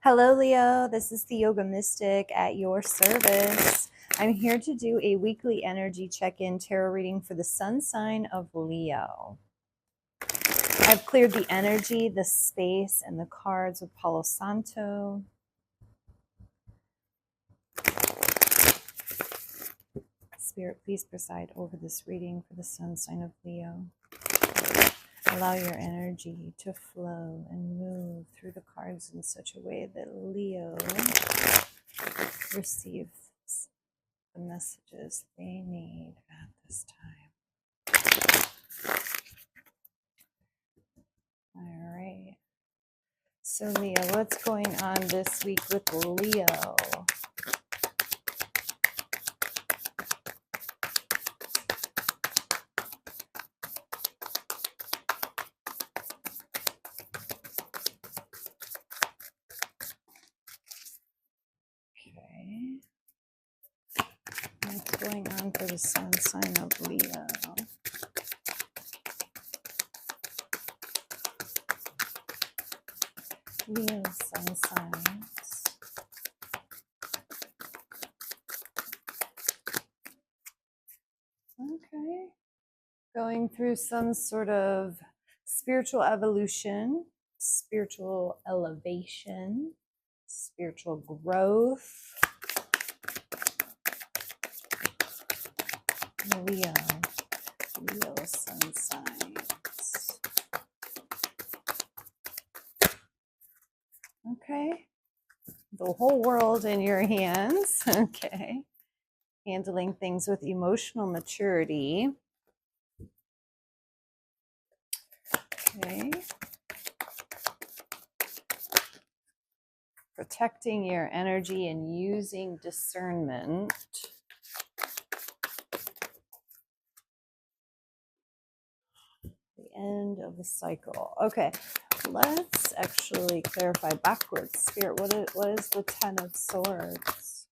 Hello, Leo. This is the Yoga Mystic at your service. I'm here to do a weekly energy check-in tarot reading for the sun sign of Leo. I've cleared the energy, the space, and the cards with Palo Santo. Spirit, please preside over this reading for the sun sign of Leo. Allow your energy to flow and move through the cards in such a way that Leo receives the messages they need at this time. All right. So Leo, what's going on this week with Leo? Okay. What's going on for the sun sign of Leo? Leo sun signs. Okay. Going through some sort of spiritual evolution, spiritual elevation, spiritual growth. Leo sun signs. Okay. The whole world in your hands. Okay. Handling things with emotional maturity. Okay. Protecting your energy and using discernment. The end of the cycle. Okay. Let's actually clarify backwards. Spirit, what is the Ten of Swords?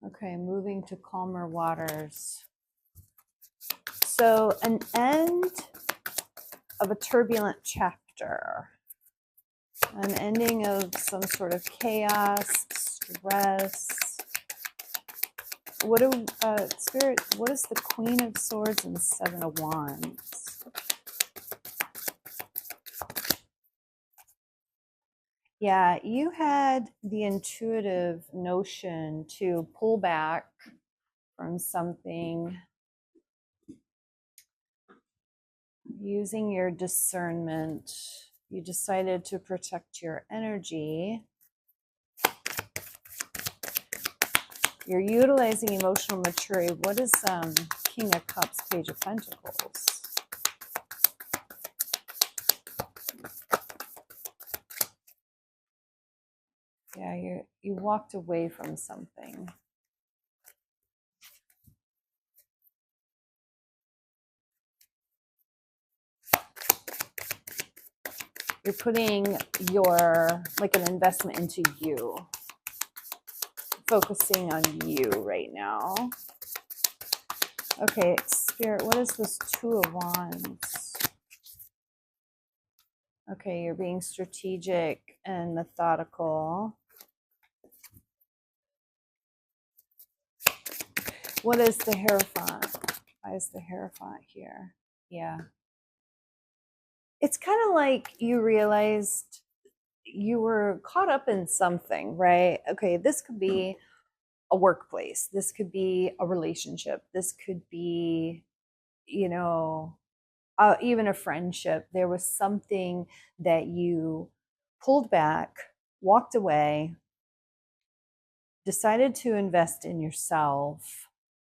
Okay, moving to calmer waters. So an end of a turbulent chapter. An ending of some sort of chaos, stress. Spirit, what is the Queen of Swords and Seven of Wands? Yeah, you had the intuitive notion to pull back from something using your discernment. You decided to protect your energy. You're utilizing emotional maturity. What is King of Cups, Page of Pentacles? Yeah, you walked away from something. You're putting an investment into you. Focusing on you right now. Okay, Spirit, what is this Two of Wands? Okay, you're being strategic and methodical. What is the Hierophant? Why is the Hierophant here? Yeah. It's kind of like you realized you were caught up in something, right? Okay, this could be a workplace. This could be a relationship. This could be, even a friendship. There was something that you pulled back, walked away, decided to invest in yourself,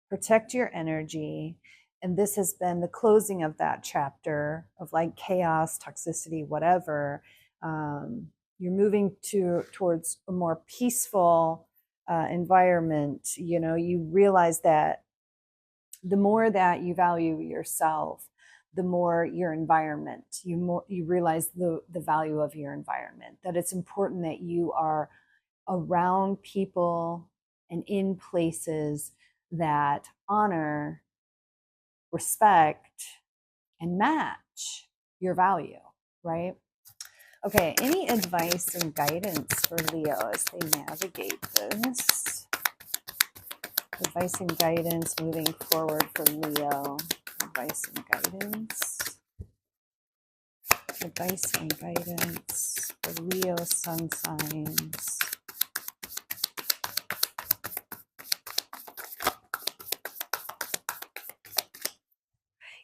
protect your energy. And this has been the closing of that chapter of like chaos, toxicity, whatever. You're moving towards a more peaceful environment. You realize that the more that you value yourself, the more your environment, you realize the value of your environment, that it's important that you are around people and in places that honor, respect, and match your value, right? Okay, any advice and guidance for Leo as they navigate this? Advice and guidance moving forward for Leo. Advice and guidance. Advice and guidance for Leo sun signs.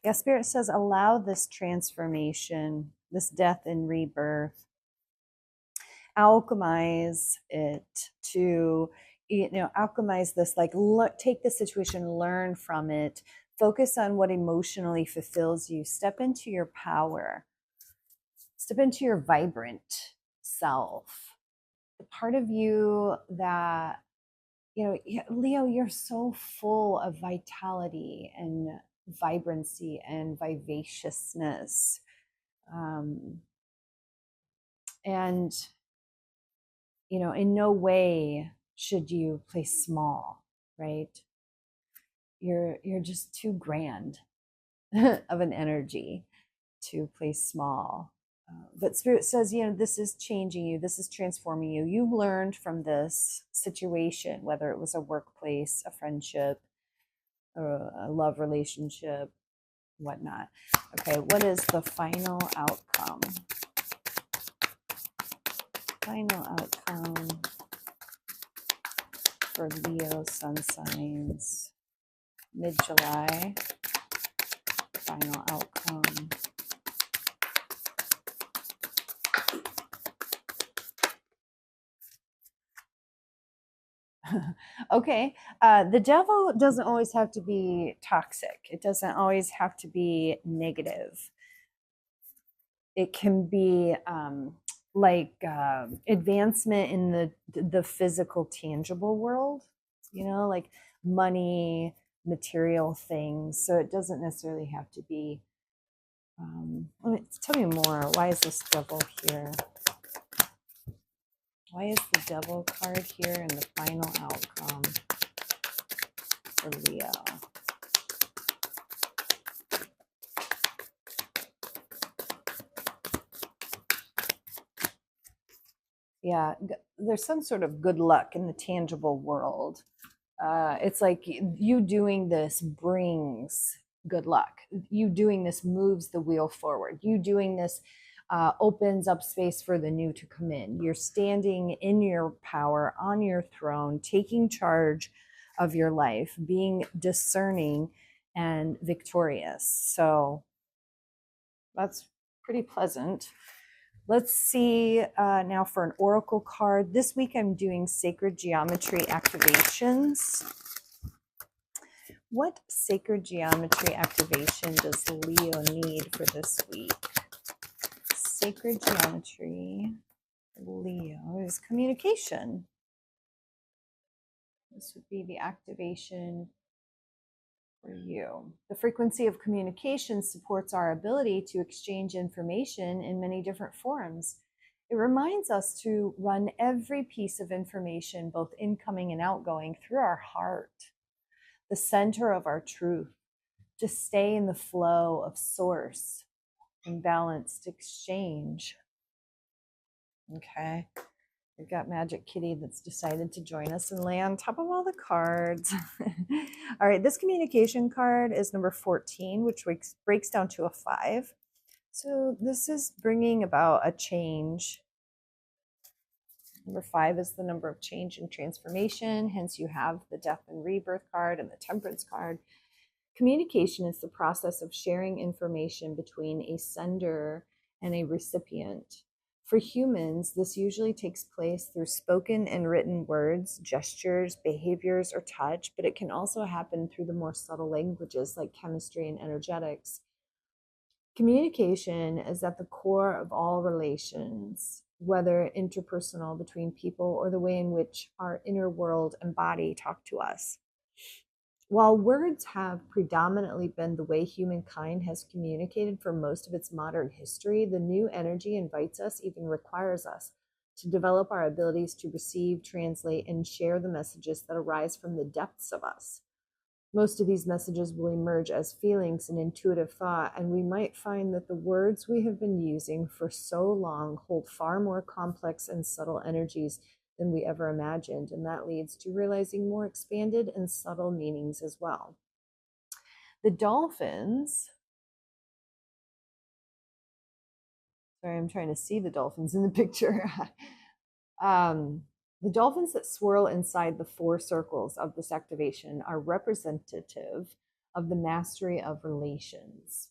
Yeah, Spirit says allow this transformation, this death and rebirth. Alchemize it to, alchemize this, like take the situation, learn from it, focus on what emotionally fulfills you, step into your power, step into your vibrant self, the part of you that, Leo, you're so full of vitality and vibrancy and vivaciousness. And in no way should you play small, right? You're just too grand of an energy to play small. But Spirit says, this is changing you. This is transforming you. You learned from this situation, whether it was a workplace, a friendship, or a love relationship, whatnot. Okay, what is the final outcome? Final outcome for Leo sun signs, mid-July. Final outcome. Okay, the devil doesn't always have to be toxic. It doesn't always have to be negative. It can be advancement in the physical, tangible world. Like money, material things. So it doesn't necessarily have to be. Tell me more. Why is this devil here? Why is the devil card here in the final outcome for Leo? Yeah, there's some sort of good luck in the tangible world. It's like you doing this brings good luck. You doing this moves the wheel forward. You doing this opens up space for the new to come in. You're standing in your power, on your throne, taking charge of your life, being discerning and victorious. So that's pretty pleasant. Let's see now for an oracle card. This week I'm doing sacred geometry activations. What sacred geometry activation does Leo need for this week? Sacred geometry, Leo, is communication. This would be the activation for you. The frequency of communication supports our ability to exchange information in many different forms. It reminds us to run every piece of information, both incoming and outgoing, through our heart, the center of our truth, to stay in the flow of source and balanced exchange. Okay. We've got Magic Kitty that's decided to join us and lay on top of all the cards. All right, this communication card is number 14, which breaks down to a 5. So this is bringing about a change. Number 5 is the number of change and transformation. Hence, you have the death and rebirth card and the temperance card. Communication is the process of sharing information between a sender and a recipient. For humans, this usually takes place through spoken and written words, gestures, behaviors, or touch, but it can also happen through the more subtle languages like chemistry and energetics. Communication is at the core of all relations, whether interpersonal between people or the way in which our inner world and body talk to us. While words have predominantly been the way humankind has communicated for most of its modern history, the new energy invites us, even requires us, to develop our abilities to receive, translate, and share the messages that arise from the depths of us. Most of these messages will emerge as feelings and intuitive thought, and we might find that the words we have been using for so long hold far more complex and subtle energies than we ever imagined, and that leads to realizing more expanded and subtle meanings as well. The dolphins, sorry, I'm trying to see the dolphins in the picture. The dolphins that swirl inside the 4 circles of this activation are representative of the mastery of relations.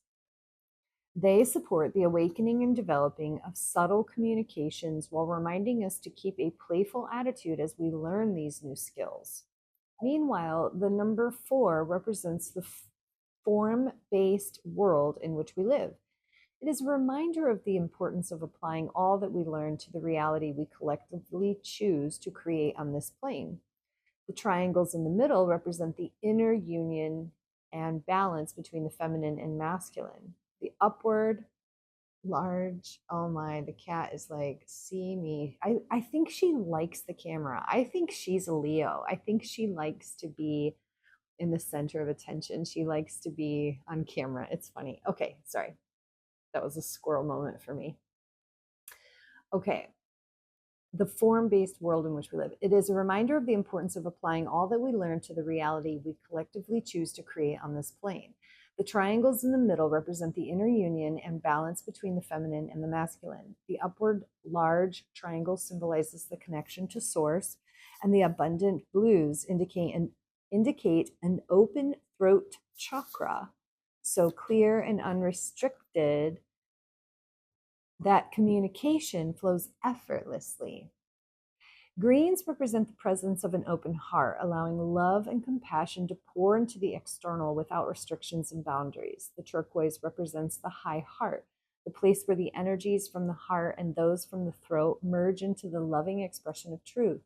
They support the awakening and developing of subtle communications while reminding us to keep a playful attitude as we learn these new skills. Meanwhile, the number 4 represents the form-based world in which we live. It is a reminder of the importance of applying all that we learn to the reality we collectively choose to create on this plane. The triangles in the middle represent the inner union and balance between the feminine and masculine. The upward, large, oh my, the cat is like, see me. I think she likes the camera. I think she's a Leo. I think she likes to be in the center of attention. She likes to be on camera. It's funny. Okay, sorry. That was a squirrel moment for me. Okay. The form-based world in which we live. It is a reminder of the importance of applying all that we learn to the reality we collectively choose to create on this plane. The triangles in the middle represent the inner union and balance between the feminine and the masculine. The upward large triangle symbolizes the connection to source, and the abundant blues indicate an open throat chakra, so clear and unrestricted that communication flows effortlessly. Greens represent the presence of an open heart, allowing love and compassion to pour into the external without restrictions and boundaries. The turquoise represents the high heart, the place where the energies from the heart and those from the throat merge into the loving expression of truth.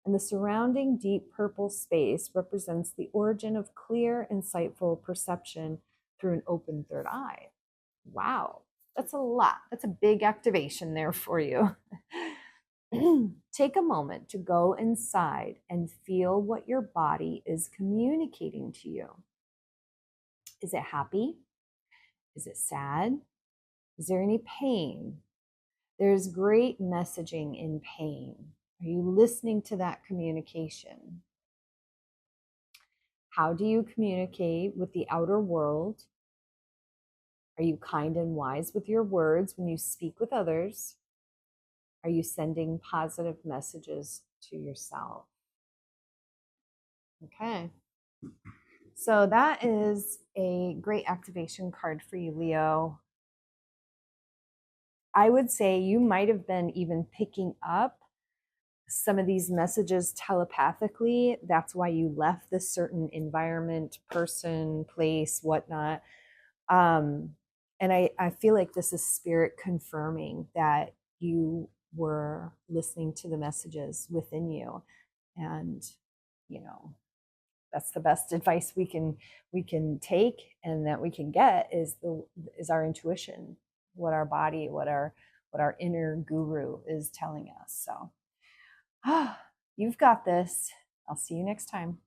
And the surrounding deep purple space represents the origin of clear, insightful perception through an open third eye. Wow, that's a lot. That's a big activation there for you. Take a moment to go inside and feel what your body is communicating to you. Is it happy? Is it sad? Is there any pain? There's great messaging in pain. Are you listening to that communication? How do you communicate with the outer world? Are you kind and wise with your words when you speak with others? Are you sending positive messages to yourself? Okay. So that is a great activation card for you, Leo. I would say you might have been even picking up some of these messages telepathically. That's why you left this certain environment, person, place, whatnot. And I feel like this is spirit confirming that you were listening to the messages within you. And, you know, that's the best advice we can take and that we can get is our intuition, what our body, what our inner guru is telling us. So you've got this. I'll see you next time.